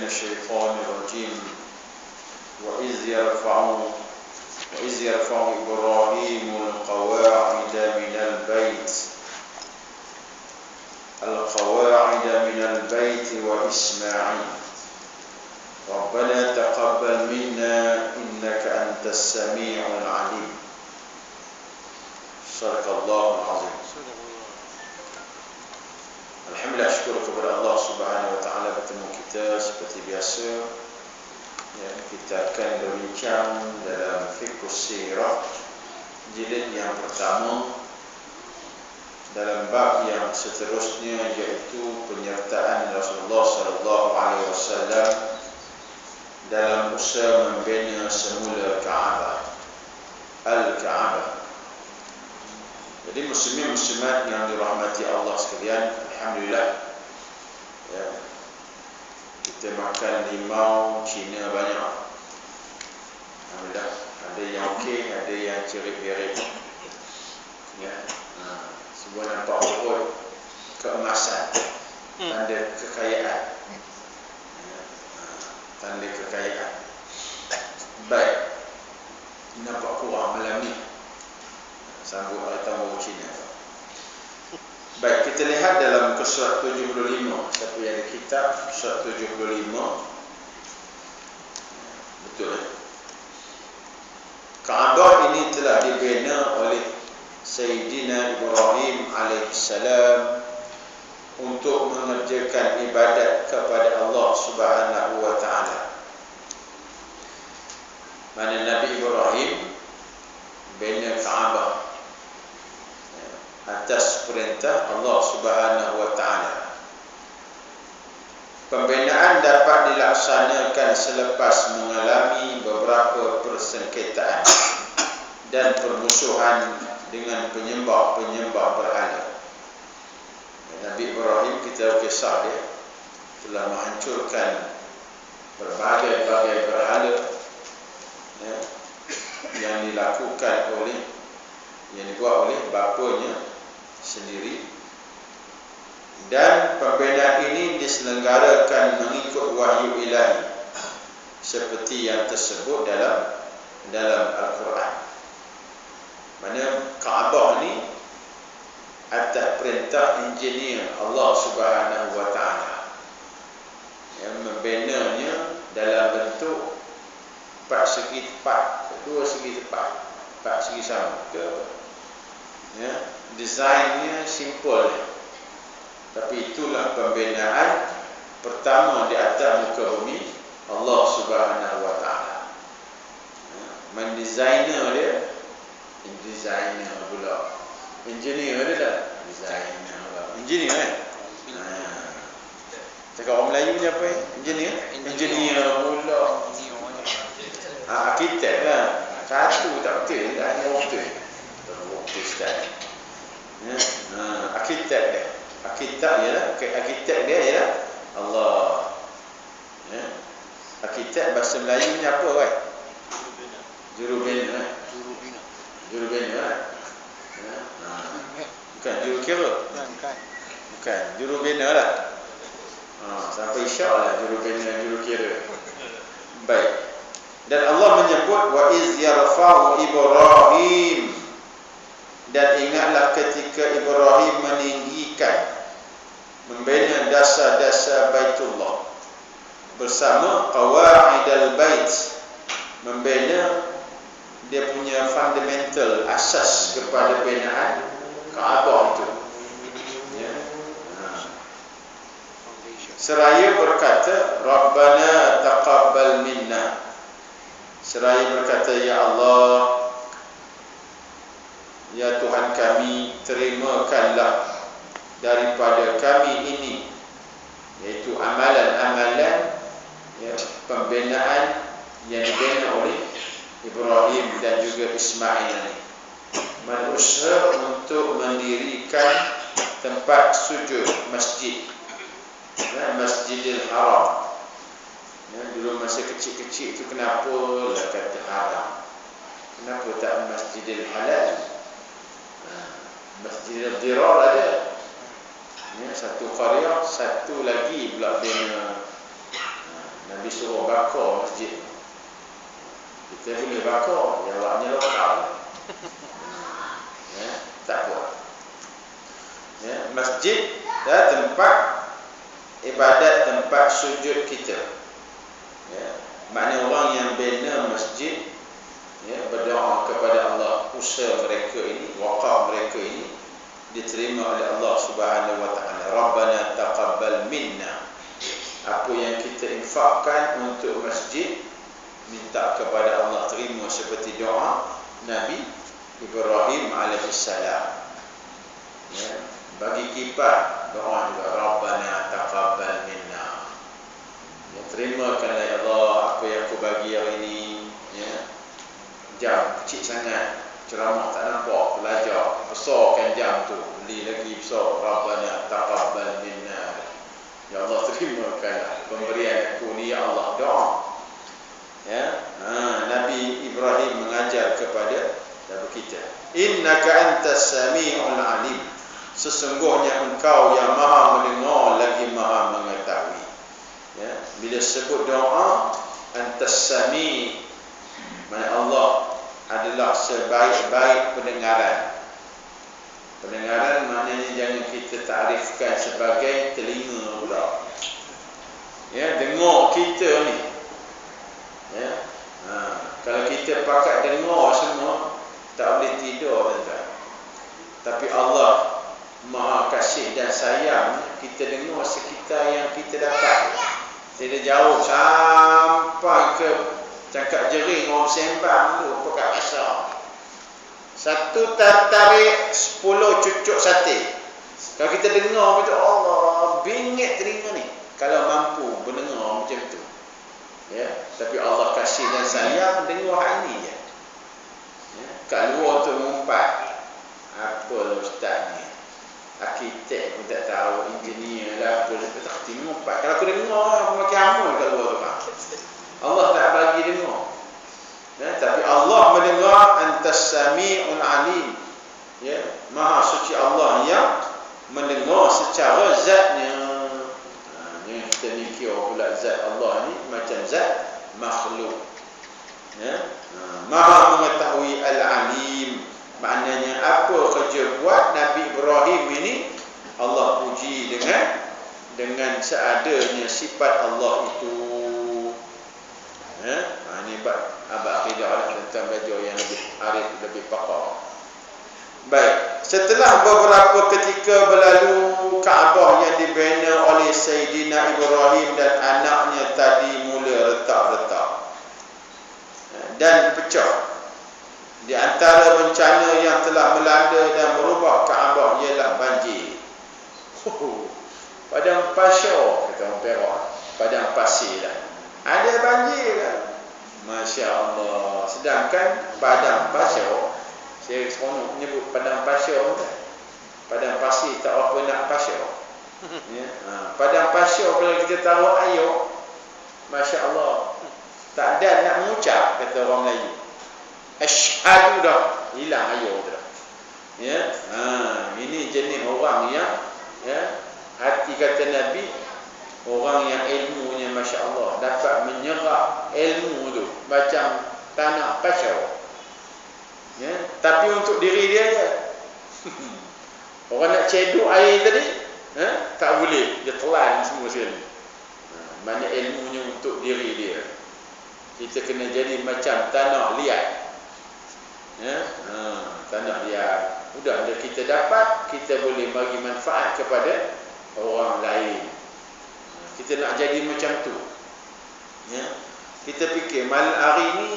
من الشيطان الرجيم وإذ يرفع إبراهيم القواعد من البيت وإسماعيل ربنا تقبل منا إنك أنت السميع العليم صدق الله العظيم. Alhamdulillah, syukur kepada Allah Subhanahu wa taala bertemu kita seperti biasa. Ya, kita akan berbincang dalam fiqh sirah jilid yang pertama dalam bab yang seterusnya, iaitu penyertaan Rasulullah sallallahu alaihi wasallam dalam usaha membina semula Kaabah, Al-Kaabah. Jadi muslimin muslimat yang dirahmati Allah sekalian, alhamdulillah, ya, kita makan limau Cina banyak. Alhamdulillah, ada yang okey, ada yang cerit-berit. Ya, semua nampak urut keemasan, tanda kekayaan. Ya, tanda kekayaan. Baik, nampak kurang malam ni. Sambut oleh tamu Cina. Baik, kita lihat dalam surat 75. Siapa yang ada kitab surat 75? Betul. Kaabah ini telah dibina oleh Sayyidina Ibrahim alaihissalam untuk mengerjakan ibadat kepada Allah Subhanahu wa taala. Mana Nabi Ibrahim bina Kaabah atas perintah Allah Subhanahu wa taala. Pembinaan dapat dilaksanakan selepas mengalami beberapa persengketaan dan permusuhan dengan penyembah berhala. Nabi Ibrahim, kita kisah dia telah menghancurkan berbagai-bagai berhala, ya, yang dibuat oleh bapanya sendiri, dan pembinaan ini diselenggarakan mengikut wahyu ilahi seperti yang tersebut dalam Al-Quran. Mana Kaabah ni atas perintah engineer Allah Subhanahu wa taala, yang membinanya dalam bentuk 4 segi tepat, 2 segi tepat, 4 segi sama ke, ya, desainnya simple, tapi itulah pembinaan pertama di atas muka bumi Allah Subhanahu wa taala. Ya, mendesainer dia pula, engineer dia dah designer pula, engineer kan. Cakap orang Melayu ni apa? Engineer pula. Arkitek lah. Satu tak betul, tak ada orang betul. Betul Ustaz. Ya, arkitek dia. Arkitek dia ialah Allah. Ya. Arkitek bahasa Melayu ni apa kan? Jurubina. Ya. Bukan jurukira. Bukan jurubina lah. Sampai isyak lah jurubina, jurukira. Baik. Dan Allah menyebut wa iz yarfa'u Ibrahim, dan ingatlah ketika Ibrahim meninggikan, membina dasar-dasar Baitullah bersama qawaidal bait, membina dia punya fundamental, asas kepada binaan Kaabah itu. Ya. Seraya berkata Rabbana taqabbal minna, seraya berkata, ya Allah, ya Tuhan kami, terimakanlah daripada kami ini, iaitu amalan-amalan, ya, pembinaan yang dibina oleh Ibrahim dan juga Ismail ini, berusaha untuk mendirikan tempat sujud masjid, ya, Masjidil Haram. Ya, dulu masa kecil-kecil itu kenapa lah kata haram, kenapa tak Masjidil Halal? Masjidil Dirar ada, ya, satu qaryah, satu lagi pula bina masjid. Kita boleh bakar, jawabnya lokal. Ya, tak apa. Ya, masjid adalah tempat ibadat, tempat sujud kita. Ya, makna orang yang bina masjid, ya, berdoa kepada Allah, usaha mereka ini, wakaf mereka ini diterima oleh Allah Subhanahu wa taala. Rabbana taqabbal minna. Apa yang kita infakkan untuk masjid, minta kepada Allah terima, seperti doa Nabi Ibrahim alaihissalam. Ya, bagi kipas doa juga, Rabbana taqabbal minna. Ya, terimakanlah ya Allah apa yang aku bagi hari ini. Ya, jam kecil sangat, ceramah tak nampak, belajar besarkan jam tu, beli lagi besar. Rabbana taqabbal minna. Ya Allah, terimakanlah pemberian aku ni ya Allah. Doa. Ya, Nabi Ibrahim mengajar kepada kita, innaka antas sami'ul alim. Sesungguhnya engkau yang maha mendengar lagi maha mengetahui. Ya, bila sebut doa antas sami', makna Allah adalah sebaik-baik pendengaran. Pendengaran maknanya jangan kita takrifkan sebagai telinga pula. Ya, dengar kita ni. Ya. Kalau kita pakai dengar semua, tak boleh tidur, tuan-tuan. Tapi Allah Maha kasih dan sayang, kita dengar sekitar yang kita dapat. Tidak jauh sampai ke Cangkap Jering, orang sembang tu pakai asar. Satu tarik 10 cucuk sate. Kalau kita dengar betul, Allah, bingit telinga ni kalau mampu mendengar macam tu. Ya, tapi Allah kasih dan sayang, dengar hal ni je. Ya, kat luar tu mengumpat, apa ustaz ni, arkitek pun tak tahu, engineer lah, apa tak kerti mengumpat. Kalau aku dengar, aku makin amal kat luar tu kan. Allah tak bagi dengar. Ya, tapi Allah mendengar, antas sami'un alim. Ya, maha suci Allah yang mendengar secara zatnya. Kita ni kira pula zat Allah ni macam zat makhluk. Ya? Maha mengetahui al-alim. Maknanya apa kerja buat Nabi Ibrahim ini, Allah puji dengan seadanya sifat Allah itu. Ya? Ini abad akidah lah, tentang belajar yang lebih arif, lebih pakar. Baik, setelah beberapa ketika berlalu, Kaabah yang dibina oleh Sayyidina Ibrahim dan anaknya tadi mula retak-retak dan pecah. Di antara bencana yang telah melanda dan merubah Kaabah ialah banjir. Padang pasir, kata orang Perak, padang pasir lah, ada banjir kan? Masya Allah. Sedangkan padang pasir, saya seronok menyebut padang pasir kan? Padang pasir tak apa nak pasir. Ya. Padang pasir kalau kita taruh air, Masya Allah, tak ada nak mengucap, kata orang Melayu. Asyhadu dah, hilang air tu dah. Ya. Ini jenis orang yang, ya, hati kata Nabi, orang yang ilmunya Masya Allah dapat menyerap ilmu tu macam tanah pasir. Ya, tapi untuk diri dia je. Orang nak cedok air tadi, tak boleh, dia telan semua sekali. Mana ilmunya untuk diri dia. Kita kena jadi macam tanah liat. Ya, tanah liat. Mudah bila kita dapat, kita boleh bagi manfaat kepada orang lain. Kita nak jadi macam tu. Ya, kita fikir malam hari ni,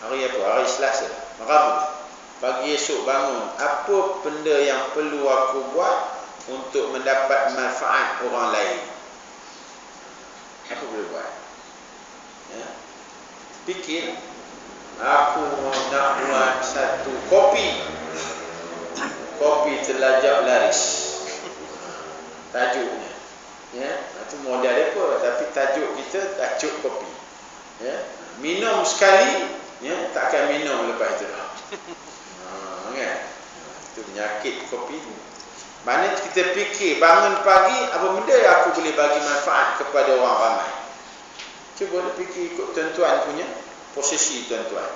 hari apa? Hari Selasa, Rabu. Pagi esok bangun, apa benda yang perlu aku buat untuk mendapat manfaat orang lain? Apa boleh buat? Ya. Fikir, aku nak buat satu kopi. Kopi telajak laris. Tajuknya. Ya, itu modal apa, tapi tajuk kita tajuk kopi. Ya. Minum sekali, ya, takkan minum lepas itu dah. Kan? Itu penyakit kopi tu. Mana kita fikir bangun pagi, apa benda yang aku boleh bagi manfaat kepada orang ramai. Cuba dia fikir ikut tuan-tuan punya posisi tuan-tuan.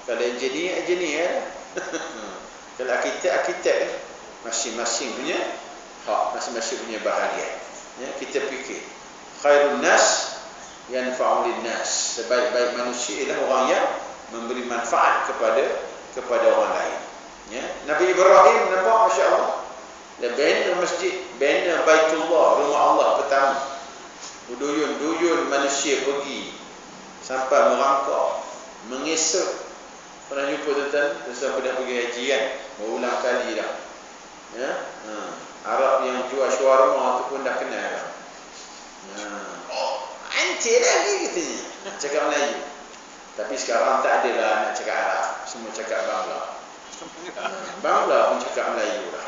Kalau engineer kalau arkitek masing-masing punya hak, masing-masing punya bahagian. Ya, kita fikir khairun nas yanfa'u linnas. Sebaik-baik manusia ialah orang yang memberi manfaat kepada orang lain. Ya, Nabi Ibrahim nampak masya-Allah. Dia bina masjid, bina Baitullah, rumah Allah pertama. Duyun-duyun manusia pergi sampai merangkak, mengesek. Pernah jumpa tuan-tuan, pernah pergi haji kan? Berulang kali dah. Ya? Arab yang jual shawarma tu pun dah kenal dah. Anti lagi katanya. Cakap Melayu. Tapi sekarang tak ada lah nak cakap Arab. Semua cakap Bangla. Bangla pun cakap Melayu lah.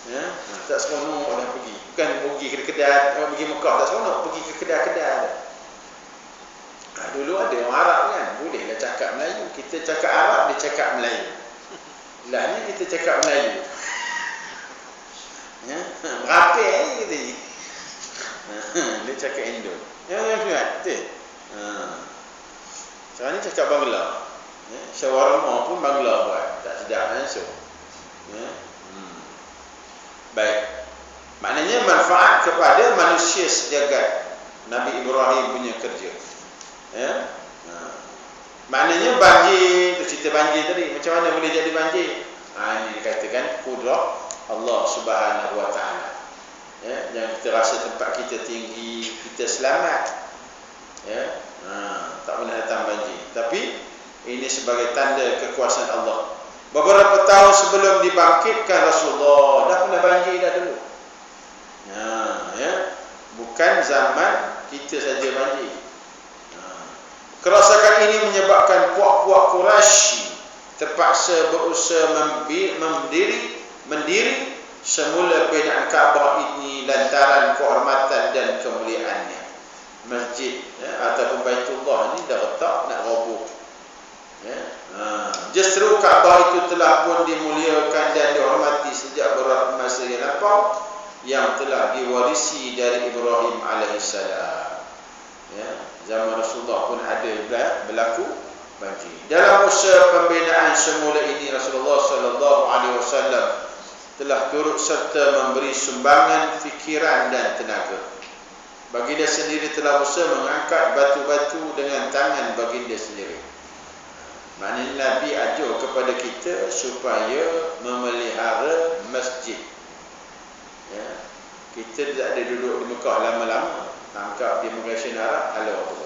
Ya? Tak seronok dah pergi. Bukan pergi ke kedai, pergi Mekah tak seronok, pergi ke kedai-kedai. Dulu ada orang Arab kan, bolehlah cakap Melayu. Kita cakap Arab, dia cakap Melayu. Lah ni kita cakap Melayu. Ya, rapi ni kita ni. Dia cakap Indo. Ya, betul. Sekarang ni cakap Bangla. Ya, shawarma pun Bangla buat, tak sedap langsung. Ya. Baik. Maknanya manfaat kepada manusia sejagat. Nabi Ibrahim punya kerja. Ya. Maknanya banjir, tu cerita banjir tadi, macam mana boleh jadi banjir? Ini dikatakan kudrah Allah Subhanahu wa taala. Ya, yang kita rasa tempat kita tinggi, kita selamat. Ya. Tak pernah datang banjir. Tapi ini sebagai tanda kekuasaan Allah. Beberapa tahun sebelum dibangkitkan Rasulullah, dah pernah banjir dah dulu. Ya. Bukan zaman kita saja banjir. Kerosakan ini menyebabkan puak-puak Quraisy terpaksa berusaha mendiri semula binaan Kaabah ini lantaran kehormatan dan kemuliaannya. Masjid ataupun Baitullah ini dah retak nak roboh. Ya. Justru Kaabah itu telah pun dimuliakan dan dihormati sejak beberapa masa yang lampau yang telah diwarisi dari Ibrahim alaihissalam. Ya, zaman Rasulullah pun ada berlaku banjir. Dalam usaha pembinaan semula ini Rasulullah sallallahu alaihi wasallam telah turut serta memberi sumbangan fikiran dan tenaga. Baginda sendiri telah usaha mengangkat batu-batu dengan tangan baginda sendiri. Maknanya Nabi ajar kepada kita supaya memelihara masjid. Ya. Kita tak ada duduk di Mekah lama-lama, tangkap di Immigration Arab, halau tu.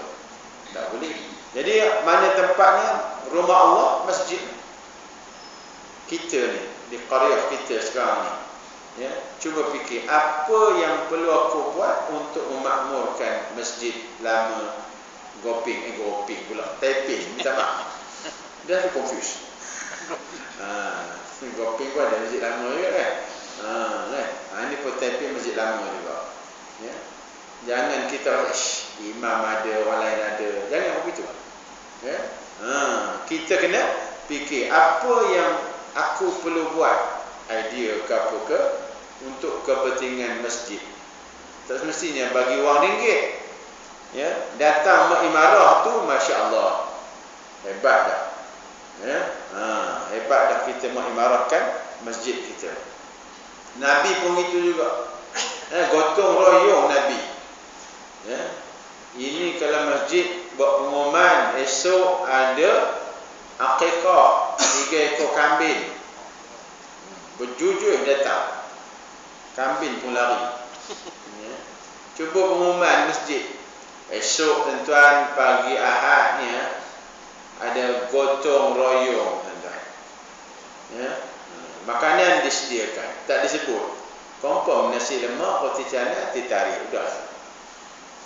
Tak boleh. Jadi mana tempatnya? Rumah Allah, masjid. Kita ni, di qaryah kita sekarang ni. Ya, cuba fikir apa yang perlu aku buat untuk memakmurkan masjid lama Goping pula. Taiping, minta maaf. Dah confused. Goping pun ada masjid lama juga kan? Ini pun Taiping masjid lama juga. Ya. Jangan kita imam ada, orang lain ada. Jangan begitu. Ya. Kita kena fikir apa yang aku perlu buat, idea ke apa ke untuk kepentingan masjid. Tak semestinya bagi wang ringgit. Ya, datang mak imarah tu masya-Allah. Hebat dah. Ya. Hebat dah kita mak imarahkan masjid kita. Nabi pun itu juga. Gotong royong Nabi. Ya. Ini kalau masjid buat pengumuman esok ada akikah 3 ekor kambing. Berjujur datang. Kambing pun lari. Ya. Cuba pengumuman masjid. Esok tuan-tuan pagi Ahad ni ada gotong royong tuan-tuan. Ya. Makanan disediakan. Tak disebut. Confirm nasi lemak, roti canai, teh tarik. Udah.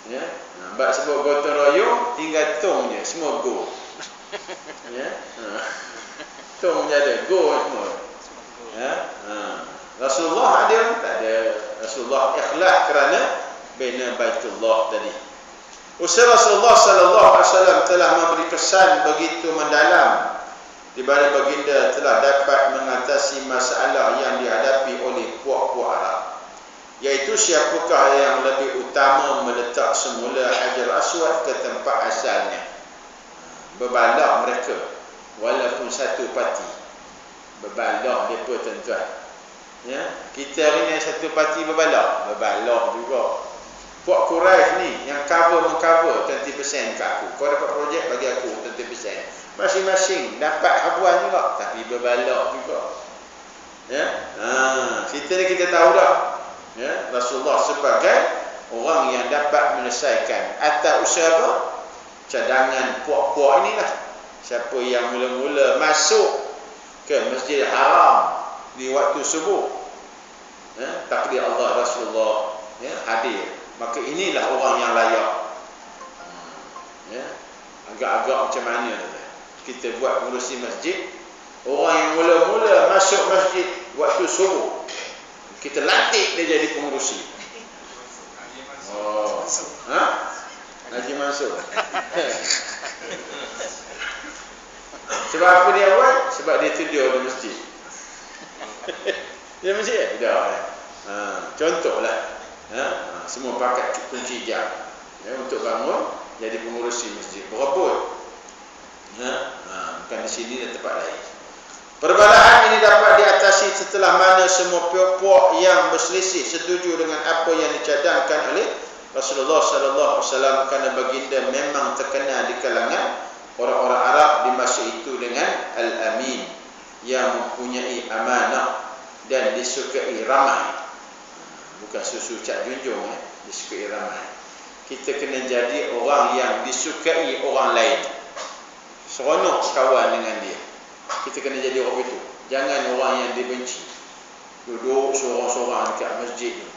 Ya. Bak sebut gotong royong, tinggal tong je, semua go. Ya. Tong je ada, go semua. Ya. Rasulullah ada, tak ada. Rasulullah ikhlas kerana bina Baitullah tadi. Usaha Rasulullah sallallahu alaihi wasallam telah memberi kesan begitu mendalam di mana baginda telah dapat mengatasi masalah yang dihadapi oleh puak-puak Arab. iaitu siapakah yang lebih utama meletak semula Hajar Aswad ke tempat asalnya. Berbalak mereka walaupun satu parti. Berbalak mereka tuan-tuan. Ya, kita hari ni satu parti berbalak juga. Puak Quraisy ni yang mengcover 20% kat aku. Kau dapat projek bagi aku 20%. Masing-masing dapat habuan juga tapi berbalak juga. Ya. Kita ni kita tahu dah. Ya, Rasulullah sebagai orang yang dapat menyelesaikan atas usaha apa? Cadangan puak-puak inilah. Siapa yang mula-mula masuk ke Masjidil Haram di waktu subuh, ya, takdir Allah Rasulullah, ya, hadir, maka inilah orang yang layak. Ya, agak-agak macam mana kita buat ngurusi masjid. Orang yang mula-mula masuk masjid waktu subuh, kita lantik dia jadi pengurusi. Oh, Haji Mansur. Sebab apa dia buat? Sebab dia tidur di masjid. Dia masjid? Dah. Contohlah. Semua pakai kunci jam. Ya, untuk bangun jadi pengurusi masjid. Berebut. Bukan di sini dan tempat lain. Perbalahan ini dapat diatasi setelah mana semua puak-puak yang berselisih setuju dengan apa yang dicadangkan oleh Rasulullah sallallahu alaihi wasallam, kerana baginda memang terkenal di kalangan orang-orang Arab di masa itu dengan Al-Amin, yang mempunyai amanah dan disukai ramai. Bukan susu Cak Junjung, disukai ramai. Kita kena jadi orang yang disukai orang lain. Seronok kawan dengan dia. Kita kena jadi orang itu. Jangan orang yang dibenci. Duduk seorang-seorang dekat masjid ni.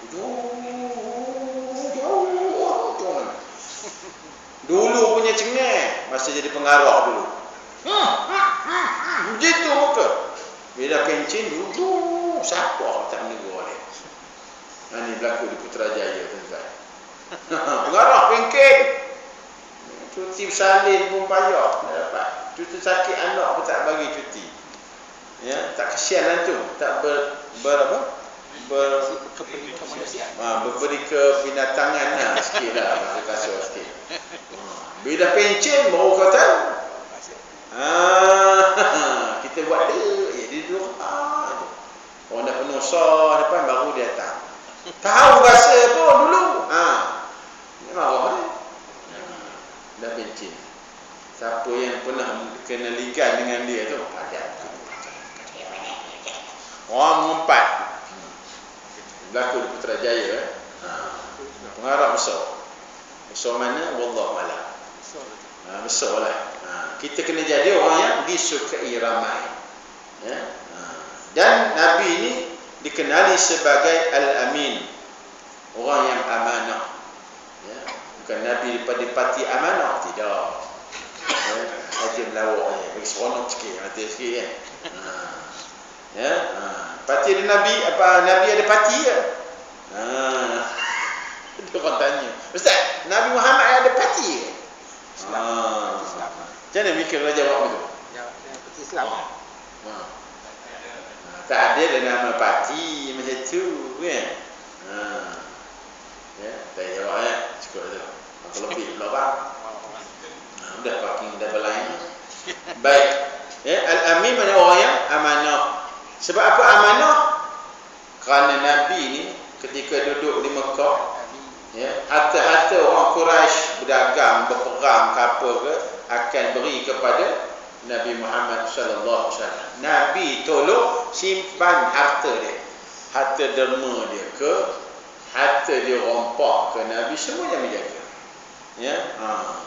Dulu punya cengeng, masa jadi pengarah dulu. Begitu muka. Bila pencin dulu, siapa tak menegur dia. Ini berlaku di Putrajaya, tuan-tuan. Pengarah pengking. Cuti bersalin pun payah. Dapat. Cuti sakit anak pun tak bagi cuti. Ya, tak kesian lah tu. Tak berberi kebinatangan lah sikit lah, bahasa kasar sikit. Bila pencen baru kau tahu. Kita buat dia duduk orang dah penuh sah depan baru dia datang. Tahu bahasa pun dulu. Ni marah dah pencen. Siapa yang pernah kena ligan dengan dia tu padat. Orang mengumpat. Berlaku di Putrajaya. Pengarah besar. Besar mana? Wallahu a'lam. Besar lah. Kita kena jadi orang yang disukai ramai. Ya? Dan Nabi ini dikenali sebagai Al-Amin, orang yang amanah. Ya? Bukan Nabi daripada parti amanah, tidak. Haji melawak je, bagi seronok sikit, mati sikit kan. Ya? Parti ada Nabi, Nabi ada parti ke? Dia orang tanya, Ustaz, Nabi Muhammad ada parti ke? Macam mana mikir kau jawab begitu? Parti Islam. Tak ada nama parti macam tu kan? Ya, tak jawab ya, cukup tu. Aku lebih pula bang. Dah parking double line. Baik. Ya, Al-Amin mana orang yang amanah. Sebab apa amanah? Kerana Nabi ni ketika duduk di Mekah, ya, harta-harta orang Quraisy berdagang, berperang ke apa ke, akan beri kepada Nabi Muhammad sallallahu alaihi wasallam. Nabi tolong simpan harta dia. Harta derma dia ke, harta dia rompak ke, Nabi semuanya menjaga. Ya,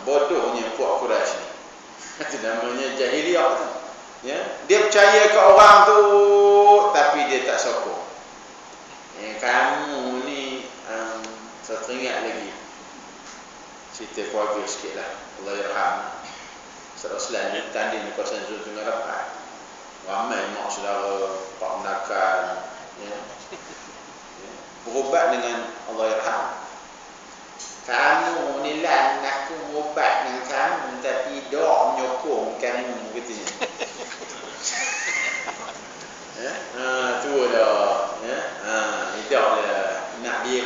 bodohnya puak Quraisy ni. Itu namanya jahiliah tu. Ya, dia percaya ke orang tu tapi dia tak sokong. Kamu ni saya teringat lagi cerita keluarga sikit lah. Allah yarham. Ustaz Roslan ni tanding di kawasan Zul Tengah Rapat. Ramai mak saudara, pak menakan, ya. Berubat dengan Allah yarham. Kamu ni lah aku berubat dengan kamu tapi dok menyokong kamu katanya. Ya, tu dah, ya. Tidak lah nak dia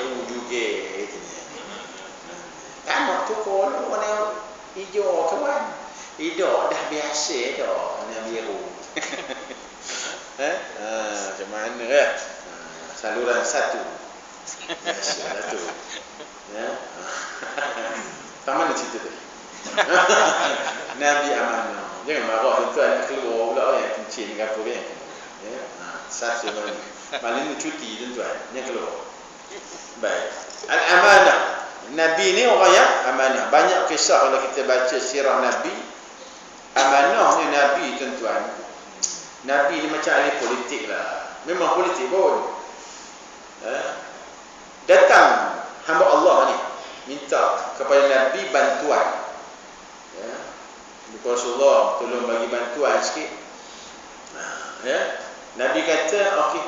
Hijau kawan. Hijau dah biasa dah warna biru. Macam mana kan? Saluran satu. Biasalah tu. Ya. Tak mana cerita tadi? Nabi amanah. Jangan marah tuan-tuan nak keluar pula yang kencing ke apa kan. Ya. Satu mana. Malam ni cuti tuan-tuan. Yang keluar. Baik. Al-amanah. Nabi ni orang yang amanah. Banyak kisah kalau kita baca sirah Nabi. Amanah ni Nabi tuan-tuan. Nabi ni macam ahli politik lah. Memang politik pun. Datang hamba Allah ni minta kepada Nabi bantuan. Ya. Rasulullah tolong bagi bantuan sikit. Ya. Nabi kata, okey,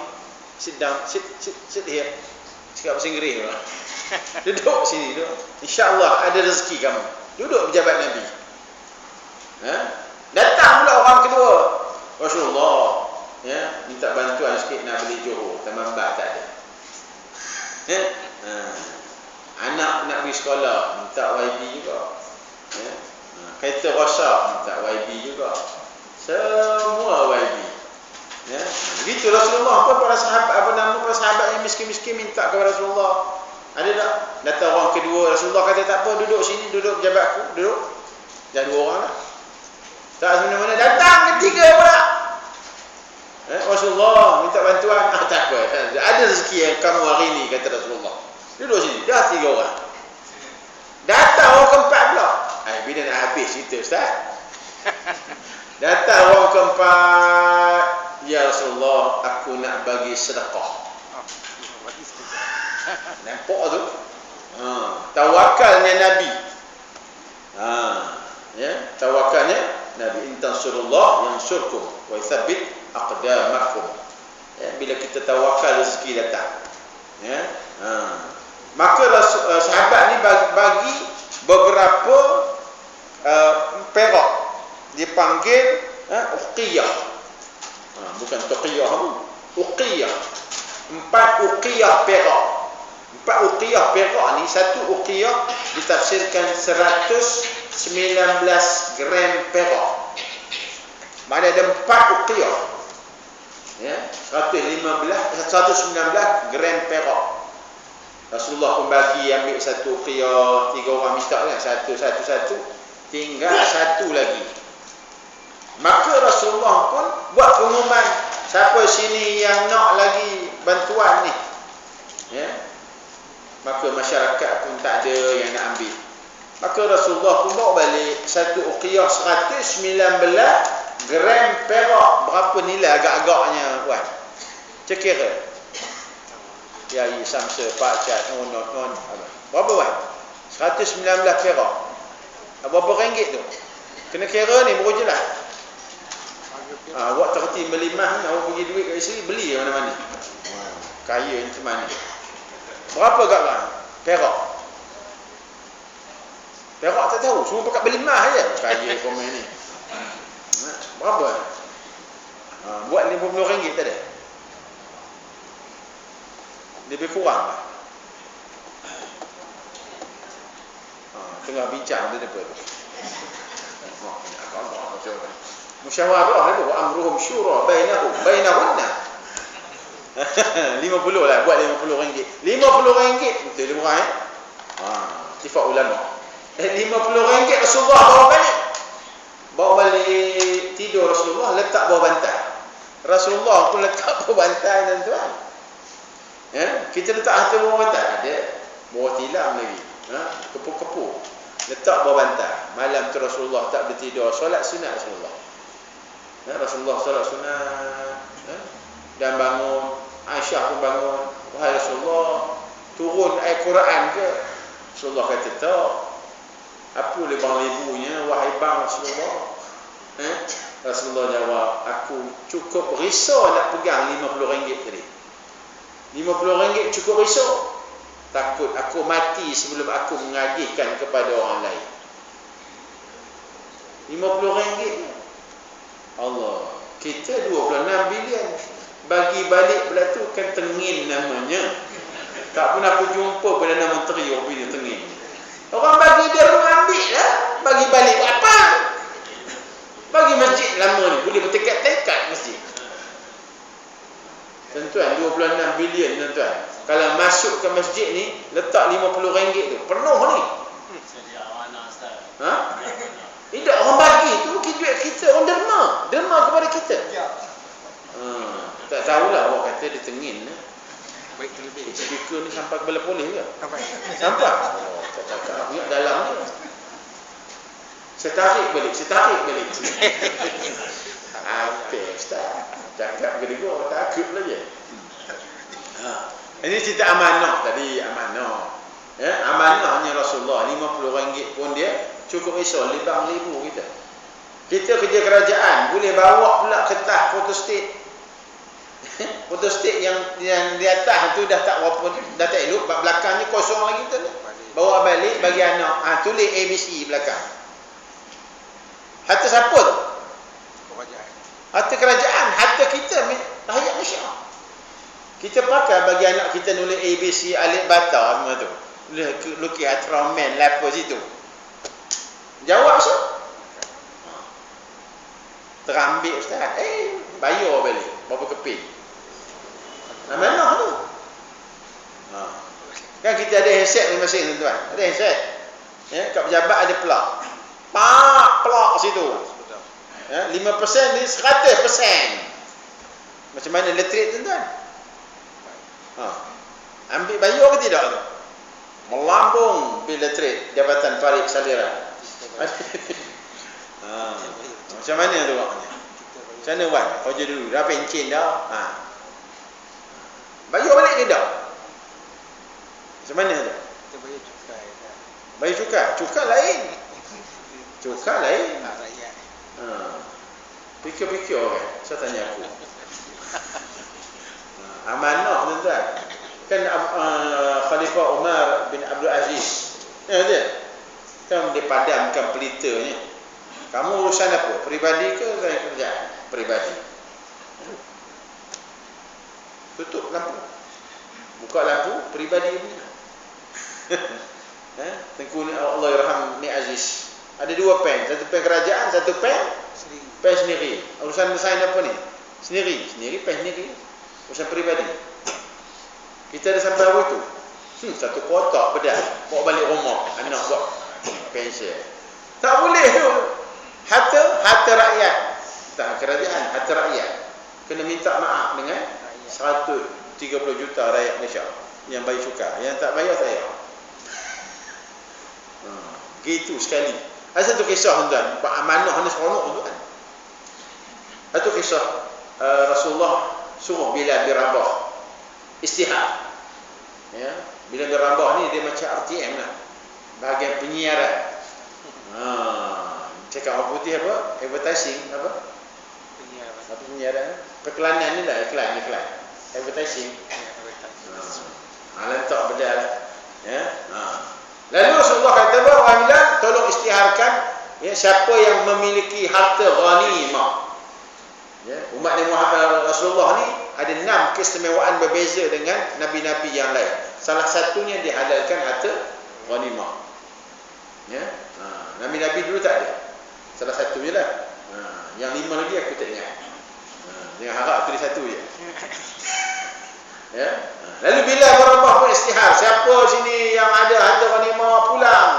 sit down, sit here. Cakap bahasa Inggeris lah. Duduk sini, duduk. InsyaAllah ada rezeki kamu. Duduk pejabat Nabi. Datang pula orang kedua. Rasulullah, ya, minta bantuan sikit nak beli Johor. Taman Bak tak ada. Ya. Anak nak pergi sekolah, minta YB juga. Ya. Kereta rosak, minta YB juga. Semua YB. Ya. Begitu Rasulullah pun para sahabat, para sahabat yang miskin-miskin minta kepada Rasulullah. Ada tak? Datang orang kedua, Rasulullah kata tak apa, duduk sini, duduk pejabatku, duduk. Dah 2 orang lah. Tak mana-mana, datang ketiga pula. Rasulullah minta bantuan. Tak apa, ada rezeki yang kamu hari ni, kata Rasulullah. Duduk sini, dah 3 orang. Datang orang keempat pula. Bila nak habis cerita Ustaz? Datang orang keempat. Ya Rasulullah, aku nak bagi sedekah. Nampak tu? Tawakalnya Nabi. Ya, tawakalnya Nabi. In tansurullah yansurkum wa yuthabbit aqdamakum. Ya, bila kita tawakal rezeki datang. Ya. Maka sahabat ni bagi beberapa perak. Dipanggil uqiyah. Bukan tuqiyah pun. Uqiyah. 4 uqiyah perak. 4 uqiyah perak ni, satu uqiyah ditafsirkan 119 gram perak. Mana ada 4 uqiyah. Ya, 119 gram perak. Rasulullah pun bagi ambil satu uqiyah, 3 orang minta kan, satu, tinggal satu lagi. Maka Rasulullah pun buat pengumuman, siapa sini yang nak lagi bantuan ni, ya, maka masyarakat pun tak ada yang nak ambil. Maka Rasulullah pun bawa balik satu uqiyah 119 gram perak. Berapa nilai agak-agaknya puan? Cek kira. Ya, Samsa, Pak Cat, non. Berapa puan? 119 perak. Berapa ringgit tu? Kena kira ni baru jelas. Awak terhenti melimah ni, awak bagi duit kat isteri, beli mana-mana. Kaya ni macam mana? Berapa agak-agak? Perak. Perak tak tahu, semua pakai berlimah je. Kaya komen ni. Berapa? Buat RM50 tak ada? Lebih kurang lah. Tengah bincang dia apa tu? Musyawarah tu, amruhum syura bainahunna. 50 lah, buat RM50. RM50 betul dia murah ittifaq ulama. RM50 Rasulullah bawa balik tidur Rasulullah, letak bawah bantal. Rasulullah pun letak bawah bantal tuan-tuan. Ya, kita letak harta bawah bantal, ada bawah tilam lagi. Kepu-kepu. Letak bawah bantal. Malam tu Rasulullah tak boleh tidur, solat sunat Rasulullah. Ya, Rasulullah solat sunat, dan bangun. Aisyah pun bangun. Wahai Rasulullah, turun ayat Quran ke? Rasulullah kata tak. Apa boleh bang ibunya, wahai bang Rasulullah? Rasulullah jawab, aku cukup risau nak pegang RM50 tadi. RM50 cukup risau. Takut aku mati sebelum aku mengagihkan kepada orang lain. RM50. Allah, kita 26 bilion. Bagi balik pula tu kan tengin namanya. Tak pernah aku jumpa Perdana Menteri orang pilih tengin. Orang bagi dia, orang ambil lah. Bagi balik boleh bertekad-tekad masjid. Tuan-tuan, 26 bilion tuan-tuan. Kalau masuk ke masjid ni, letak RM50 tu, penuh ni. Sedia mana Ustaz? Ha? Tidak, orang bagi tu duit kita, orang derma kepada kita. Tak tahulah awak kata dia tengin. Baik terlebih. Speaker ni sampai kepala polis ke? Sampai. Sampai? Oh, tak cakap ingat dalam ni. Saya tarik balik. Apa Ustaz? Cakap gedegor, takut lah je. Ini cerita amanah tadi, amanah. Ya, amanahnya Rasulullah RM50 pun dia cukup risau libang ribu kita. Kita kerja kerajaan boleh bawa pula kertas photostat. Photostat yang di atas tu dah tak apa, dah tak elok, belakangnya kosong lagi tu. Bawa balik bagi anak. Tulis ABC belakang. Harta siapa tu? Kerajaan. Harta kerajaan, harta kita rakyat Malaysia. Kita pakai bagi anak kita nulis ABC, alif bata semua tu. Lukis Ultraman, lapar situ. Jawab Ustaz. Terambil Ustaz. Bayar balik. Berapa keping? Amanah tu. Kan kita ada handset masing-masing tuan-tuan. Ada handset. Ya, kat pejabat ada plak. Plak situ. Ya, 5% ni 100%. Macam mana elektrik tuan-tuan? Ambil bayar ke tidak tu? Melambung bil elektrik Jabatan Farid Saliran. Macam mana tu maknanya? Macam mana Wan? Kerja dulu. Dah pencen dah. Bayar balik ke tak? Macam mana tu? Kita bayar cukai. Bayar cukai? Cukai lain. Cukai lain. Rakyat. Pikir-pikir kan? Saya tanya aku. Amanah tuan-tuan. Kan Khalifah Umar bin Abdul Aziz. Ya dia. Kan dia padamkan pelitanya. Kamu urusan apa? Peribadi ke kerjaan? Peribadi. Tutup lampu. Buka lampu, peribadi punya. Tengku Allah yarham ni Aziz. Ada dua pen, satu pen kerajaan, satu pen sendiri. Urusan desain apa ni? Sendiri, pen sendiri. Urusan peribadi. Kita ada sampai hari tu. Satu kotak bedah, bawa balik rumah, anak buat pensel. Tak boleh tu. Harta rakyat. Tak kerajaan, harta rakyat. Kena minta maaf dengan 130 juta rakyat Malaysia yang bayar cukai. Yang tak bayar saya. Gitu sekali. Ada satu kisah tuan, amanah ni seronok tuan. Satu kisah Rasulullah suruh Bilal bin Rabah istihad. Ya, Bilal bin Rabah ni dia macam RTM lah. Bahagian penyiaran. Cakap orang putih apa? Advertising apa? Penyiaran. Periklanan ni lah, iklan. Advertising. Lantak bedal. Ya. Lalu Rasulullah kata bahawa Bilal tolong istiharkan ya, siapa yang memiliki harta ghanimah. Ya, umat Nabi Muhammad Rasulullah ni ada 6 keistimewaan berbeza dengan nabi-nabi yang lain. Salah satunya dihalalkan harta ghanimah. Ya. Nabi-nabi dulu tak ada. Salah satunya lah. Yang 5 lagi aku tak ingat. Jangan harap tulis satu je. Ya. Lalu bila Rabah pun istihar, siapa sini yang ada harta ghanimah pulang.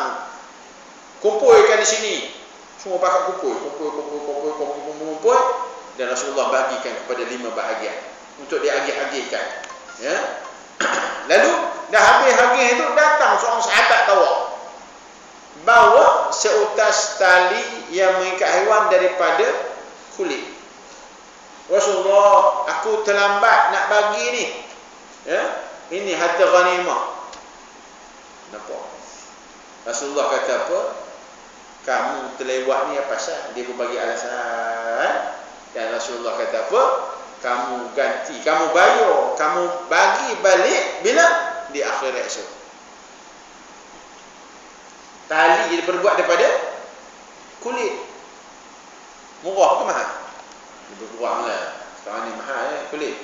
Kumpulkan di sini. Semua pakat kumpul. Dan Rasulullah bagikan kepada 5 bahagian untuk diagih-agihkan. Ya. Lalu dah habis-habis itu datang seorang sahabat bawa seutas tali yang mengikat haiwan daripada kulit. Rasulullah, aku terlambat nak bagi ni. Ya, ini harta ghanimah. Nampak? Rasulullah kata apa? Kamu terlewat ni apa pasal? Dia pun bagi alasan. Dan Rasulullah kata apa? Kamu ganti, kamu bayar, kamu bagi balik bila? Di akhirat esok. Tali dia berbuat daripada kulit. Murah ke mahal? Lebih kurang lah. Sekarang ni mahal kulit.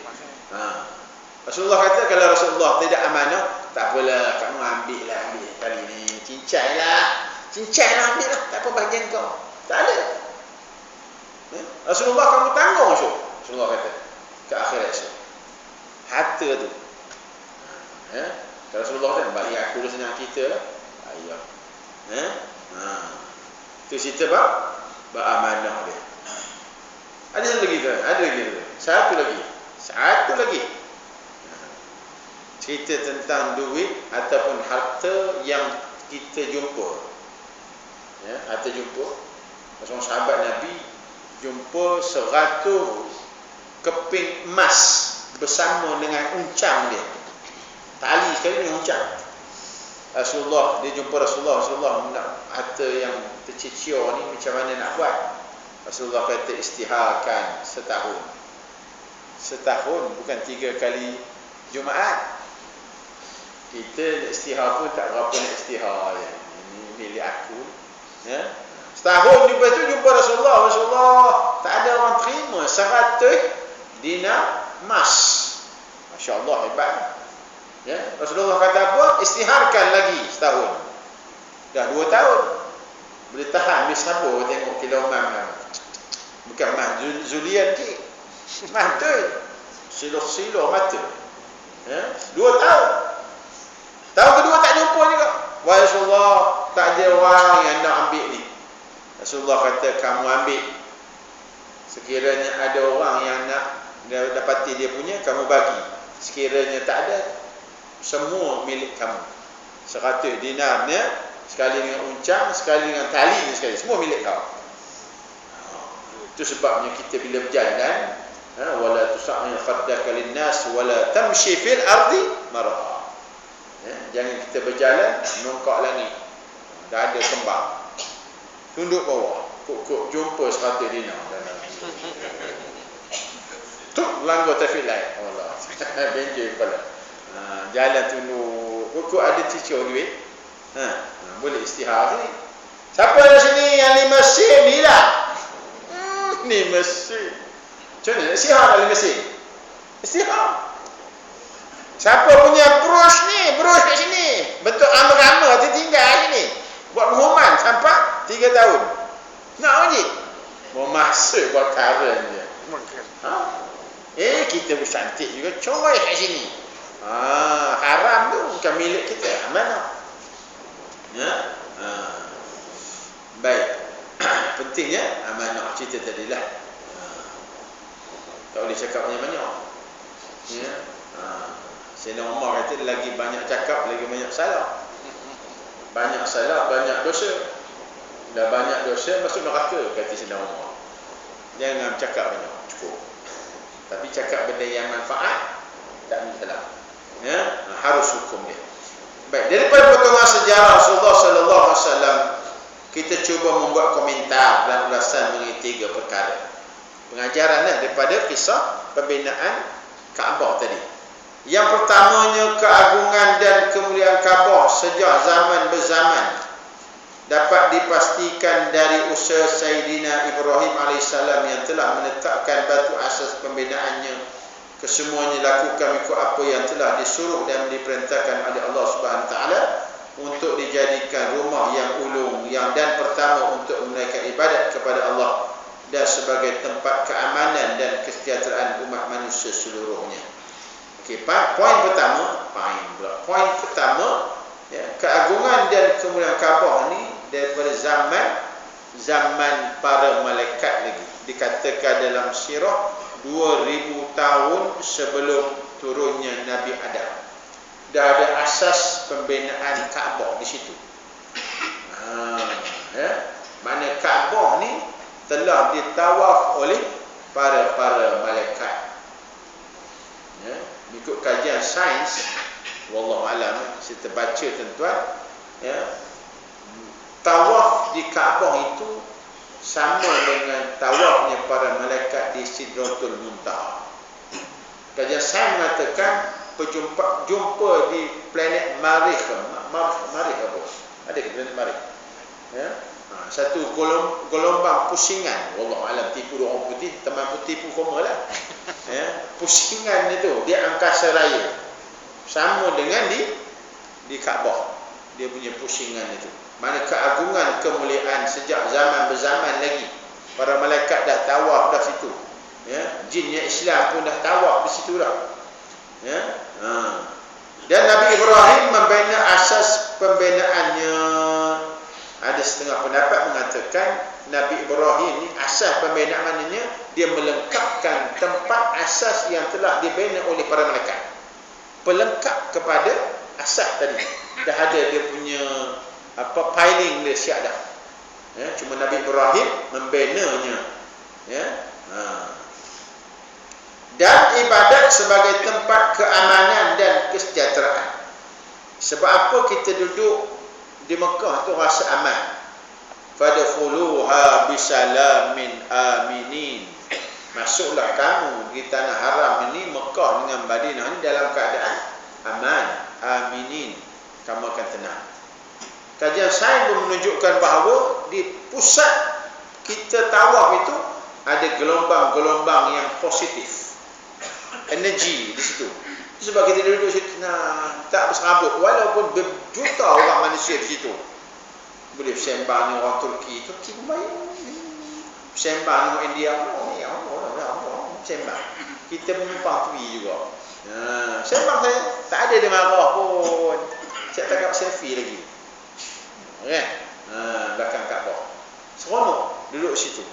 Rasulullah kata kalau Rasulullah tidak amanah, tak apalah, kamu ambil tali ni. Cincai lah ambil lah. Tak apa bahagian kau. Tak ada. Rasulullah kamu tanggung esok. Rasulullah kata ke akhirat esok. Harta tu. Kalau Rasulullah kata bagi aku dulu senang kita lah. Ayo. Itu cerita amanah dia. Ada lagi tu, ada lagi tu. Satu lagi. Cerita tentang duit ataupun harta yang kita jumpa. Harta jumpa. Seorang sahabat Nabi jumpa 100 keping emas bersama dengan uncang dia. Tali sekali dengan uncang. Rasulullah, dia jumpa Rasulullah nak harta yang tercicir ni macam mana nak buat. Rasulullah kata istiharkan setahun. Setahun bukan 3 kali Jumaat. Kita istihar pun tak berapa nak istihar ya. Ini milik aku. Setahun jumpa Rasulullah. Rasulullah tak ada orang terima 100 dinar emas. Masya Allah, hebat. Rasulullah kata apa? Istiharkan lagi setahun. Dah 2 tahun. Boleh tahan, boleh sabar tengok kila umam. Bukan mah Zulian ke. Mah tu. Siluh mata. 2 tahun. Tahun kedua tak jumpa juga. Wahai Rasulullah, tak ada orang yang nak ambil ni. Rasulullah kata kamu ambil. Sekiranya ada orang yang nak dapati dia punya, kamu bagi. Sekiranya tak ada, semua milik kamu. 100 dinarnya, sekali dengan uncang, sekali dengan tali, sekali semua milik kau. Itu sebabnya kita bila berjalan, wala tusa'il khaddaka linnas wala tamshi fil ardi marha. Jangan kita berjalan nongkak langit. Dah ada kembang. Tunduk bawah. Kok jumpa 100 dinar. Tu langgar traffic light. Allah. Benjol kepala. Jalan tunduk. Kok ada cicir duit. Boleh istihar sini. Siapa ada sini yang 5 sen ni lah? 5 sen. Macam mana? Istihar dah 5 sen. Istihar. Siapa punya brush ni? Brush kat sini. Bentuk rama-rama tertinggal sini. Buat pengumuman sampai 3 tahun. Nak lagi? Mau masa buat karen je. Kita bercantik juga. Coy kat sini. Haram tu bukan milik kita. Amanah. Baik. Pentingnya amanah cerita tadi lah. Tak boleh cakap banyak-banyak. Sayyidina Umar kata lagi banyak cakap, lagi banyak salah. Banyak salah, banyak dosa. Dah banyak dosa, masuk neraka, kata Sayyidina Umar. Jangan cakap banyak, cukup. Tapi cakap benda yang manfaat, tak masalah. Harus hukum dia. Baik, daripada potongan sejarah Rasulullah sallallahu alaihi wasallam, kita cuba membuat komentar dan ulasan mengenai 3 perkara. Pengajaran daripada kisah pembinaan Kaabah tadi. Yang pertamanya, keagungan dan kemuliaan Kaabah sejak zaman berzaman dapat dipastikan dari usaha Sayyidina Ibrahim AS yang telah menetapkan batu asas pembinaannya. Kesemuanya lakukan ikut apa yang telah disuruh dan diperintahkan oleh Allah SWT untuk dijadikan rumah yang ulung dan pertama untuk menunaikan ibadat kepada Allah dan sebagai tempat keamanan dan kesejahteraan umat manusia seluruhnya. Poin pertama, keagungan dan kemuliaan Kaabah ni daripada zaman para malaikat lagi. Dikatakan dalam sirah 2000 tahun sebelum turunnya Nabi Adam. Dah ada asas pembinaan Kaabah di situ. Mana Kaabah ni telah ditawaf oleh para malaikat. Ikut kajian sains, wallahu alam, saya terbaca tuan-tuan, tawaf di Kaabah itu sama dengan tawafnya para malaikat di Sidratul Muntaha. Kajian sains mengatakan jumpa di planet Marikh apa? Ada ke planet Marikh? Satu gelombang pusingan, wallahu alam, tipu orang putih, teman putih pun koma lah. Pusingan itu di angkasa raya sama dengan di Kaabah, dia punya pusingan itu. Mana keagungan kemuliaan sejak zaman berzaman lagi Para malaikat dah tawaf dah situ. Ya, jinnya Islam pun dah tawaf di situ dah. Ya. Dan Nabi Ibrahim membina asas pembinaannya. Ada setengah pendapat mengatakan Nabi Ibrahim ni asas pembinaan maknanya dia melengkapkan tempat asas yang telah dibina oleh para malaikat. Pelengkap kepada asas tadi. Dah ada dia punya piling dia siap dah. Ya, cuma Nabi Ibrahim membinanya. Ya. Dan ibadat sebagai tempat keamanan dan kesejahteraan. Sebab apa kita duduk di Mekah tu rasa aman. Fadkhuluha bisalamin aminin. Masuklah kamu di tanah haram ini, Mekah dengan Madinah ini dalam keadaan aman, aminin. Kamu akan tenang. Kajian sains pun menunjukkan bahawa di pusat kita tawaf itu ada gelombang-gelombang yang positif. Energi di situ. Sebab kita duduk situ tak berserabut, walaupun berjuta orang manusia di situ. Boleh sembang dengan orang Turki pun baik. Sembang dengan India, sembang. Kita menumpang tepi juga. Sembang saya, tak ada dia marah pun. Saya tangkap selfie lagi. Kan? Belakang Kaabah. Seronok duduk situ.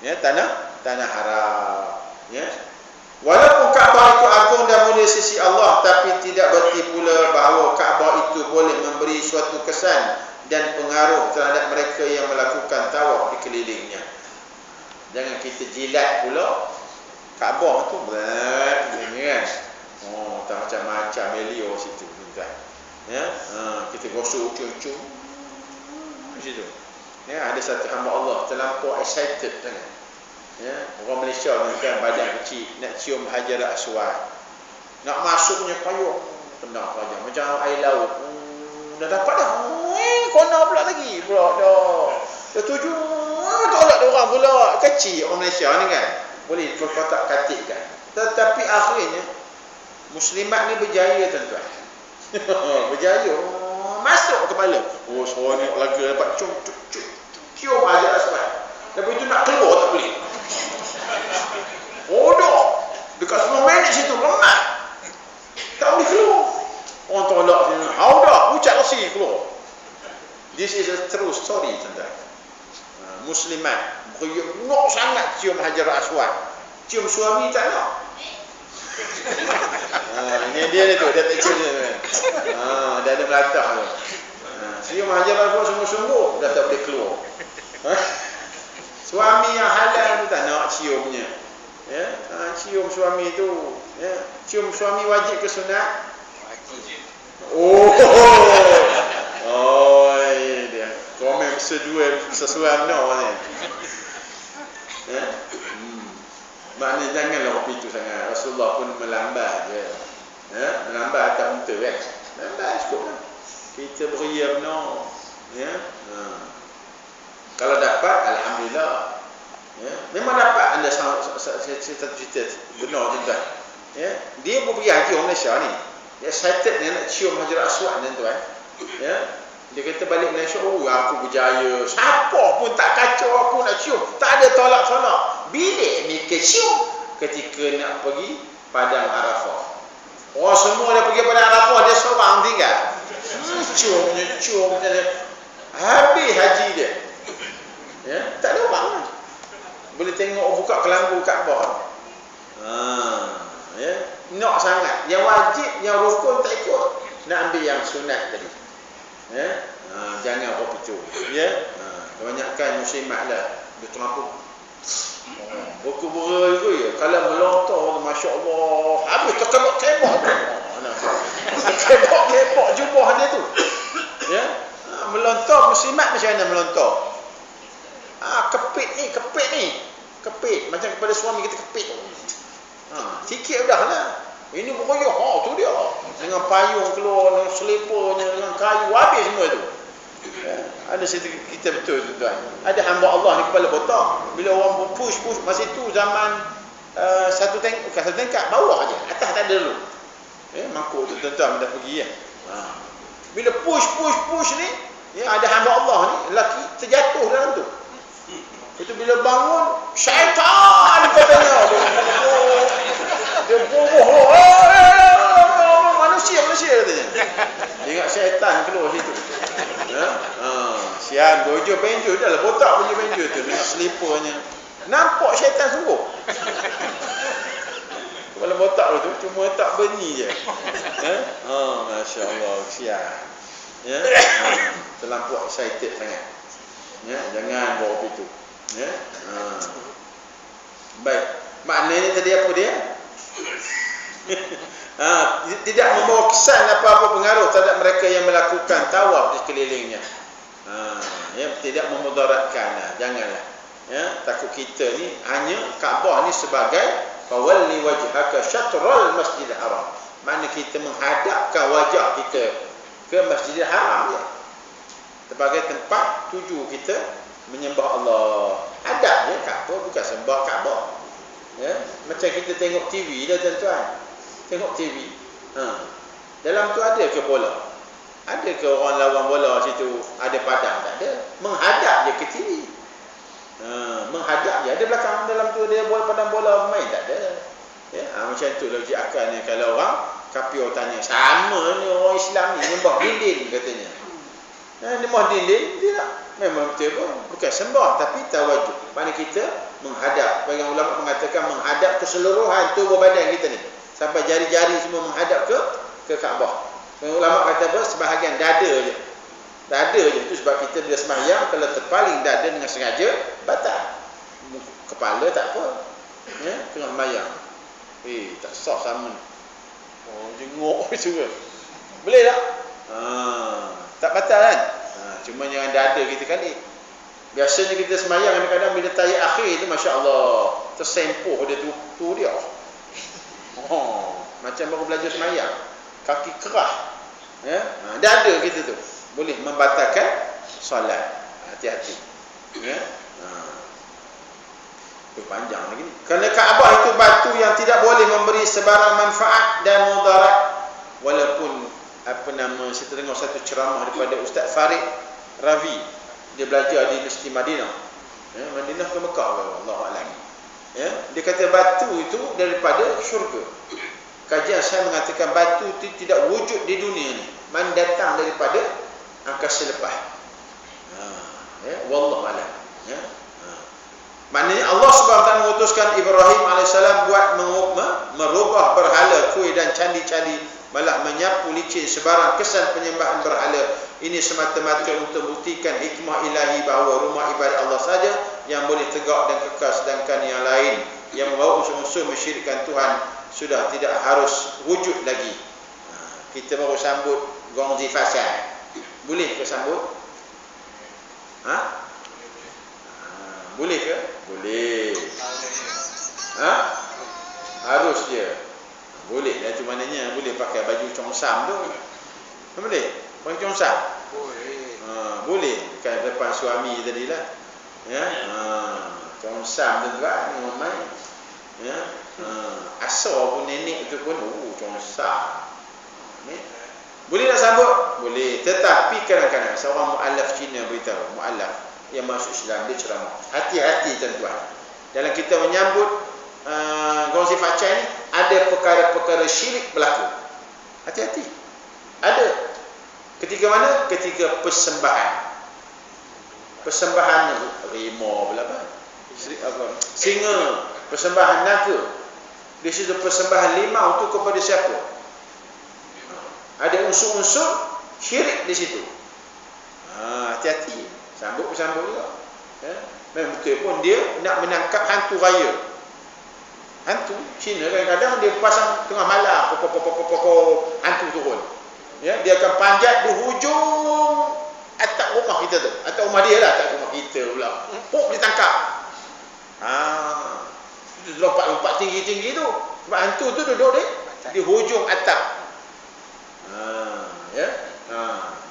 Ya, tanah haram. Ya. Walaupun Kaabah itu agung dan mulia sisi Allah, tapi tidak berarti pula bahawa Kaabah itu boleh memberi suatu kesan dan pengaruh terhadap mereka yang melakukan tawaf di kelilingnya. Jangan kita jilat pula Kaabah tu berat kan. Tak macam-macam Melio situ tuan. Ya, kita gosok ujung-ujung situ. Ya, ada satu hamba Allah terlampau excited sangat. Ya, orang Malaysia kan badan kecil nak cium Hajar Aswad. Nak masuknya payung kena saja macam air laut. Dah dapat dah. Kona pula lagi pula dah. Dah tuju. Tolak dia orang pula. Kecil orang Malaysia ni kan. Boleh kotak-katik kan. Tetapi akhirnya muslimat ni berjaya tuan-tuan. Berjaya. Masuk kepala. Oh, seronok laga dapat cium Hajar Aswad. Tapi itu nak keluar tak boleh. Bodoh. Dekat 10 minit situ lemah. Tak boleh keluar. Orang tolak sini. Dah, ucap rasi keluar. This is a true story tuan-tuan. Muslimat nak sangat cium Hajar Aswad. Cium suami tak nak. Ini dia ni tu, dia tak cium dia. Dah ada melatah tu. Cium Hajar Aswad sungguh-sungguh dah tak boleh keluar. Suami yang halal tu tak nak ciumnya. Ya, cium suami tu. Ya, cium suami wajib ke sunat? Wajib. Dia. Komen sesuai ni. Ya. Maknanya janganlah kopi tu sangat. Rasulullah pun melambat je. Ya, melambat atas unta kan. Melambat cukup lah. Kita beria benar. Ya. Kalau dapat, alhamdulillah. Ya, memang dapat anda cerita benar tuan-tuan. Ya, dia pergi haji orang Malaysia ni. Dia excited dia nak cium Hajar Aswad tuan-tuan. Ya, dia kata balik Malaysia, aku berjaya. Siapa pun tak kacau aku nak cium. Tak ada tolak-tolak. Bila mikir cium ketika nak pergi Padang Arafah. Semua dah pergi Padang Arafah, dia seorang tinggal. Cium. Habis haji dia. Ya, tak ada orang lah. Boleh tengok buka kelambu Kaabah. Ya, nak sangat. Yang wajib, yang rukun tak ikut. Nak ambil yang sunat tadi. Ya, jangan apa pecu. Ya, kebanyakan muslimat lah dia terlampau. Buku-buku itu ya, kalau melontar, masya-Allah, habis terkebak-kebak tu. Kebak-kebak jubah dia tu. Ya, melontar muslimat macam mana melontar? Kepit ni. Kepit. Macam kepada suami kita kepit. Sikit dah lah. Ini pokoknya, tu dia. Dengan payung keluar, dengan selipernya, dengan kayu. Habis semua tu. Ya, ada cerita kita betul tuan-tuan. Ada hamba Allah ni kepala botak. Bila orang push. Masa itu zaman satu tingkat bawah aja. Atas tak ada dulu. Ya, mangkuk tu tuan-tuan dah pergi ya. Bila push ni, ya, ada hamba Allah ni, lelaki terjatuh dalam tu. Itu bila bangun, syaitan katanya. Dia bohong. Manusia katanya. Dia ingat syaitan keluar situ. Ya? Sian gojo benjo dah lah botak punya benjo tu dengan slipernya. Nampak syaitan sungguh. Kepala botak tu cuma tak bunyi je. Masya-Allah, sian. Ya. Terlampau excited sangat. Ya, jangan bawa itu. Ya. Baik. Maknanya tadi apa dia? Tidak membawa kesan apa-apa pengaruh terhadap mereka yang melakukan tawaf di sekelilingnya. Ya, tidak memudaratkan. Janganlah. Ya, takut kita ni hanya Kaabah ni sebagai fawalli wajhaka syatrul Masjidil Haram. Mana kita menghadapkan wajah kita ke Masjidil Haram je. Sebagai tempat tuju kita menyembah Allah. Hadap je Kaabah, bukan sembah Kaabah. Ya, macam kita tengok TV dah tuan-tuan. Tengok TV. Dalam tu ada ke bola? Ada ke orang lawan bola situ? Ada padang? Tak ada. Menghadap je ke TV. Menghadap je. Ada belakang dalam tu dia bola padang bola main? Tak ada. Ya, macam tu logik akalnya. Kalau orang Kapio tanya, sama ni orang Islam ni nyembah dinding katanya. Nyembah dinding dia tak. Memang betul pun. Bukan sembah tapi tawajuh. Mana kita menghadap. Bagi ulama mengatakan menghadap keseluruhan tubuh badan kita ni. Sampai jari-jari semua menghadap ke Kaabah. Bagi ulama kata apa? Sebahagian dada je. Dada je. Itu sebab kita bila sembahyang kalau terpaling dada dengan sengaja batal. Kepala tak apa. Ya, tengah sembahyang. Tak sah sama ni. Jenguk juga. Boleh tak? Tak batal kan? Cuma jangan dada kita kali. Biasanya kita semayang kadang-kadang bila tayat akhir tu masya-Allah tersempuh dia tu dia. Macam baru belajar semayang. Kaki kerah. Ya? Dada kita tu boleh membatalkan solat. Hati-hati. Ya? Panjang lagi ni. Kerana Kaabah itu batu yang tidak boleh memberi sebarang manfaat dan mudarat. Walaupun saya terdengar satu ceramah daripada Ustaz Farid Ravi. Dia belajar di Universiti Madinah. Ya, Madinah ke Mekah, Allahu a'lam. Ya, dia kata batu itu daripada syurga. Kajian saya mengatakan batu itu tidak wujud di dunia ni. Man datang daripada angkasa lepas. Ya, wallahu a'lam. Ya. Maknanya Allah SWT mengutuskan Ibrahim AS buat merubah berhala, kuih dan candi-candi, malah menyapu licin sebarang kesan penyembahan berhala. Ini semata-mata untuk buktikan hikmah ilahi bahawa rumah ibadat Allah saja yang boleh tegak dan kekal, sedangkan yang lain yang membawa unsur-unsur mensyirikkan Tuhan sudah tidak harus wujud lagi. Kita baru sambut Gongzi Fasal. Boleh ke sambut? Boleh ke? Boleh. Harus dia. Boleh lah, itu maknanya boleh pakai baju congsam tu. Boleh? Pakai congsam? Boleh. Boleh. Bukan depan suami tadi lah. Ya. Congsam tu juga ni mamai. Ya. Asal pun nenek tu pun congsam. Boleh nak sambut? Boleh. Tetapi kadang-kadang seorang mu'alaf Cina beritahu, mu'alaf yang masuk Islam, dia ceramah. Hati-hati tuan-tuan. Dalam kita menyambut Gongsi Facai ni, ada perkara-perkara syirik berlaku. Hati-hati. Ada. Ketika mana? Ketika persembahan. Persembahan rimau berapa? Singa. Persembahan naga. Di situ persembahan limau tu kepada siapa? Ada unsur-unsur syirik di situ. Hati-hati. Sambut-sambut juga. Ya? Memang betul pun dia nak menangkap hantu raya. Hantu Cina kadang-kadang dia pasang tengah malam hantu turun. Ya, dia akan panjat di hujung atap rumah kita tu. Atap rumah dia lah, atap rumah kita pula. Ditangkap. Dia lompat-lompat tinggi-tinggi tu. Sebab hantu tu duduk di hujung atap. Ya.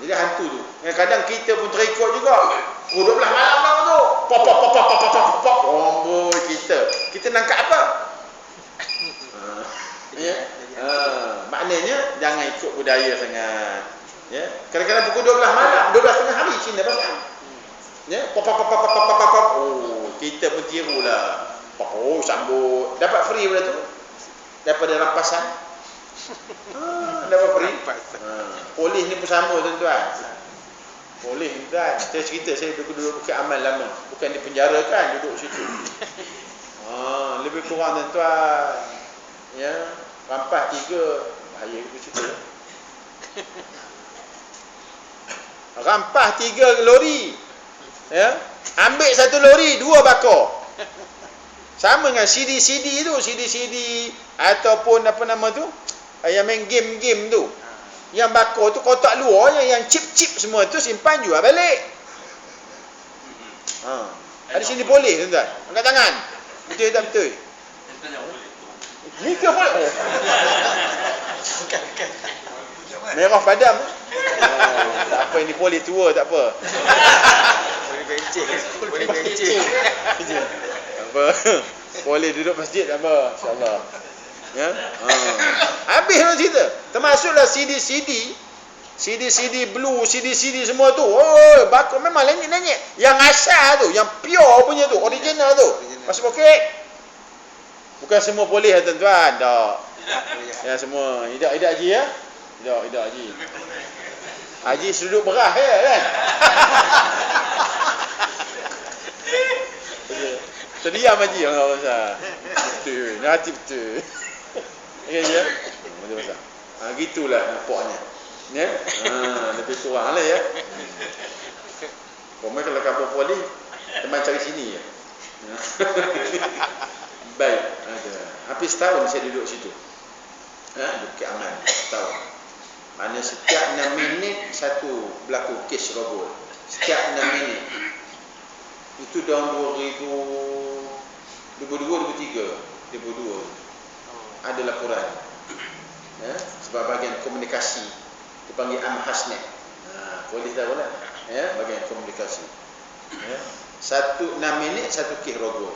Jadi hantu tu. Kadang kita pun terikut juga. 12 malam tu. Pop. Amboi kita nangkap apa? Ya. Maknanya jangan ikut budaya sangat. Ya. Kadang-kadang pukul 12 malam, 12 tengah hari Cina pasal. Ya, pop. kita pun tirulah. Oh, sambut. Dapat free benda tu. Daripada rampasan. Dapat free. Polis ni pun sama tuan-tuan. Polis ni tuan. Saya cerita saya duduk Bukit Aman lama. Bukan di penjara kan, duduk situ. Lebih kurang tuan-tuan. Ya, rampas 3. Bahaya aku cerita. Rampas 3 lori. Ya. Ambil 1 lori, 2 bakar. Sama dengan CD tu, CD ataupun apa nama tu? Yang main game tu. Yang bakar tu kotak luar yang chip semua tu simpan jual balik. Ada sini polis tuan-tuan. Angkat tangan. Betul tak betul? Ni ke boleh? Merah padam. Tak apa, ini polis tua tak apa. Boleh bencing. Apa? Boleh duduk masjid tak apa, insya-Allah. Ya. Habis orang cerita. Termasuklah CD blue, CD semua tu. Oh, bakar memang lenyek. Yang asal tu, yang pure punya tu, original tu. Masuk poket. Bukan semua boleh tuan-tuan. Tak. Ya semua. Idak Haji ya. Idak Haji. Haji sudut berah ya kan. Terdiam Haji orang besar. Betul. Hati betul. Ya. Betul besar. Gitulah nampaknya. Ya. Lebih kurang lah ya. Kalau kabur polis, teman cari sini ya. Baik, ada. Hampir setahun saya duduk situ. Bukit Aman, setahun. Mana setiap 6 minit satu berlaku kes rogol. Setiap 6 minit. Itu tahun 2002. Ada laporan. Sebab bahagian komunikasi dipanggil Amhasnet. Polis tahu lah. Bahagian komunikasi. 6 minit satu kes rogol.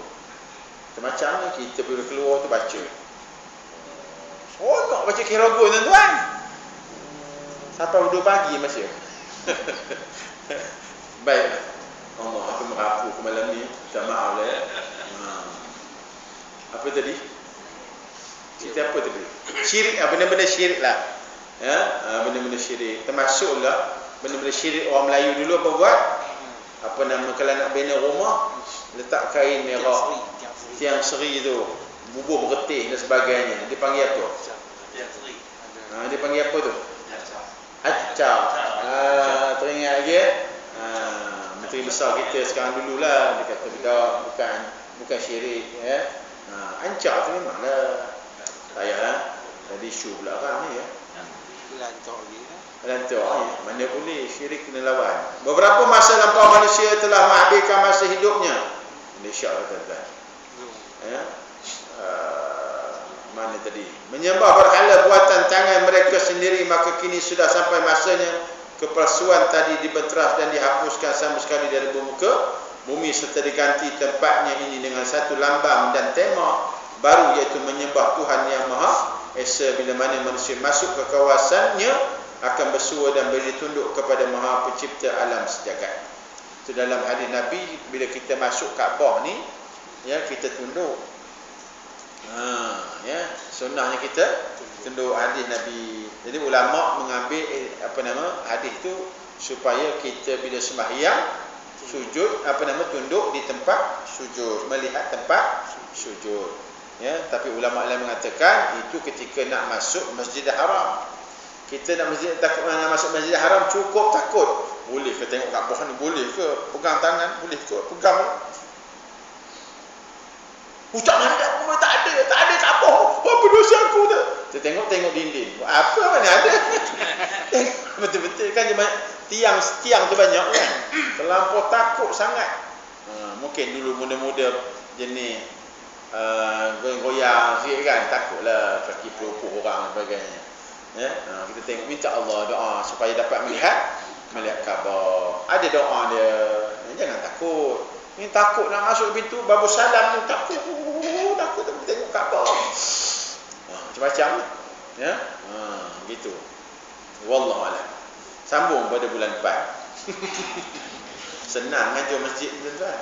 Macam mana kita bila keluar tu baca. Nak baca kes rogol tuan-tuan. Sampai 2 pagi masih. Baik. Allah, aku merapu ke malam ni. Minta maaf lah ya. Apa tadi? Cerita apa tadi? Syirik, benda-benda syirik lah. Benda-benda syirik. Termasuklah benda-benda syirik orang Melayu dulu apa buat? Apa nama kalau nak bina rumah, letak kain merah. Tiang seri tu, bubuh bergetih dan sebagainya. Dipanggil apa? Tiang seri. Dipanggil apa tu? Acap. Teringat lagi ya? Menteri besar kita sekarang dululah dia kata bukan syirik ya. Ancak tu memanglah payahlah. Jadi isu pula kan ni ya. Lantak ya. Mana boleh syirik kena lawan. Beberapa masa lampau manusia telah menghabiskan masa hidupnya. Malaysia tuan-tuan. Mana tadi? Menyembah berhala buatan tangan mereka sendiri, maka kini sudah sampai masanya kepalsuan tadi dibenteras dan dihapuskan sama sekali dari muka bumi serta diganti tempatnya ini dengan satu lambang dan tema baru, iaitu menyembah Tuhan yang Maha Esa. Bila mana manusia masuk ke kawasannya akan bersua dan beri tunduk kepada Maha Pencipta alam sejagat. Itu dalam hadis Nabi, bila kita masuk Kaabah ni ya, kita tunduk. Ya, sunnahnya kita tunduk hadis Nabi. Jadi ulama mengambil hadis tu supaya kita bila sembahyang sujud tunduk di tempat sujud, melihat tempat sujud. Ya, tapi ulama lain mengatakan itu ketika nak masuk Masjidil Haram. Kita nak masuk Masjidil Haram cukup takut. Boleh ke tengok Kaabah ni? Boleh ke pegang tangan? Boleh ke pegang? Ucap mandap pun tak ada Kaabah. Apa dosa aku tu? Kita tengok dinding. Apa mana ada? Betul-betul kan tiang tu banyak kan. Terlampau takut sangat. Mungkin dulu muda-muda jenis goyang-goyang sikit kan, takutlah kaki pelupuh orang dan sebagainya. Ya, kita tengok, minta Allah doa supaya dapat melihat Kaabah. Ada doa dia. Jangan takut. Ni takut nak masuk pintu babu salam tu takut tengok Kaabah. Macam-macam ya. Gitu. Wallahu a'lam. Sambung pada bulan depan. Senang ngajar masjid tuan-tuan.